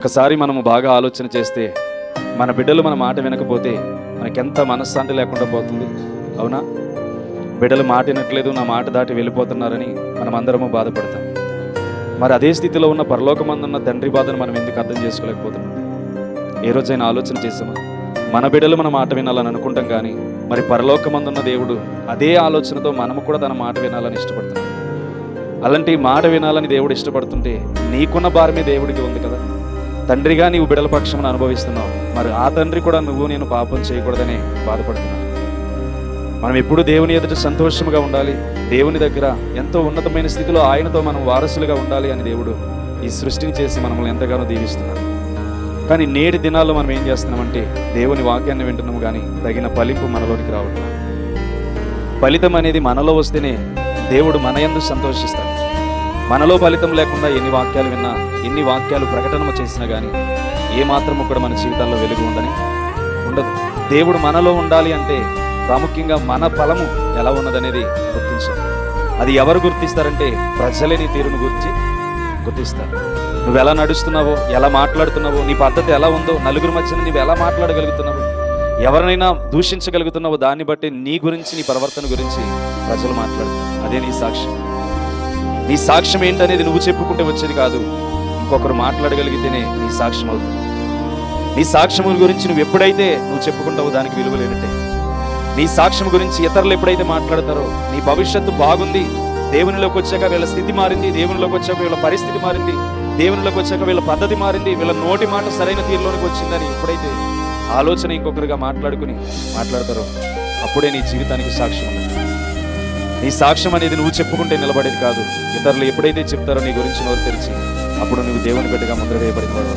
ఒకసారి మనము బాగా ఆలోచన చేస్తే మన బిడ్డలు మన మాట వినకపోతే మనకెంత మనశ్శాంతి లేకుండా పోతుంది. అవునా? బిడ్డలు మాట వినట్లేదు, నా మాట దాటి వెళ్ళిపోతున్నారని మనం అందరము బాధపడతాం. మరి అదే స్థితిలో ఉన్న పరలోకమందున్న తండ్రి బాధను మనం ఎందుకు అర్థం చేసుకోలేకపోతున్నాం? ఏ రోజైనా ఆలోచన చేసామా? మన బిడ్డలు మన మాట వినాలని అనుకుంటాం, కానీ మరి పరలోకమందున్న దేవుడు అదే ఆలోచనతో మనము కూడా తన మాట వినాలని ఇష్టపడుతున్నాం. అలాంటి మాట వినాలని దేవుడు ఇష్టపడుతుంటే నీకున్న భారమే దేవుడికి ఉంది కదా. తండ్రిగా నీవు బిడ్డల పక్షమును అనుభవిస్తున్నావు, మరి ఆ తండ్రి కూడా నువ్వు నేను పాపం చేయకూడదని బాధపడుతున్నావు. మనం ఎప్పుడు దేవుని ఎదుట సంతోషముగా ఉండాలి, దేవుని దగ్గర ఎంతో ఉన్నతమైన స్థితిలో ఆయనతో మనం వారసులుగా ఉండాలి అని దేవుడు ఈ సృష్టిని చేసి మనల్ని ఎంతగానో దీవిస్తున్నాడు. కానీ నేటి దినాల్లో మనం ఏం చేస్తున్నామంటే దేవుని వాక్యాన్ని వింటున్నాము, కానీ తగిన ఫలింపు మనలోనికి రావట్లేదు. ఫలితం అనేది మనలో వస్తేనే దేవుడు మన యందు సంతోషిస్తాడు. మనలో ఫలితం లేకుండా ఎన్ని వాక్యాలు విన్నా, ఎన్ని వాక్యాలు ప్రకటన చేసినా కానీ ఏమాత్రము కూడా మన జీవితాల్లో వెలుగు ఉండదు. దేవుడు మనలో ఉండాలి అంటే ప్రాముఖ్యంగా మన ఫలము ఎలా ఉన్నదనేది గుర్తించాలి. అది ఎవరు గుర్తిస్తారంటే ప్రజలే నీ తీరును గుర్తిస్తారు. నువ్వు ఎలా నడుస్తున్నావో, ఎలా మాట్లాడుతున్నావో, నీ పద్ధతి ఎలా ఉందో, నలుగురి మధ్యన నువ్వు ఎలా మాట్లాడగలుగుతున్నావు, ఎవరినైనా దూషించగలుగుతున్నావో, దాన్ని బట్టి నీ గురించి, నీ ప్రవర్తన గురించి ప్రజలు మాట్లాడుతారు. అదే నీ సాక్ష్యం. నీ సాక్ష్యం ఏంటనేది నువ్వు చెప్పుకుంటే వచ్చేది కాదు, ఇంకొకరు మాట్లాడగలిగితేనే నీ సాక్ష్యం అవుతుంది. నీ సాక్ష్యం గురించి నువ్వు ఎప్పుడైతే నువ్వు చెప్పుకుంటావో దానికి విలువ లేనట్టే. నీ సాక్ష్యం గురించి ఇతరులు ఎప్పుడైతే మాట్లాడతారో నీ భవిష్యత్తు బాగుంది, దేవునిలోకి వచ్చాక వీళ్ళ స్థితి మారింది, దేవునిలోకి వచ్చాక వీళ్ళ పరిస్థితి మారింది, దేవునిలోకి వచ్చాక వీళ్ళ పద్ధతి మారింది, వీళ్ళ నోటి మాట సరైన తీరులోనికి వచ్చిందని ఎప్పుడైతే ఆలోచన ఇంకొకరుగా మాట్లాడతారో అప్పుడే నీ జీవితానికి సాక్ష్యం ఉన్నది. నీ సాక్ష్యం అనేది నువ్వు చెప్పుకుంటే నిలబడేది కాదు, ఇతరులు ఎప్పుడైతే చెప్తారో నీ గురించి నోరు తెరిచి అప్పుడు నువ్వు దేవుని బిడ్డగా ముద్ర వేయబడిన వాడు.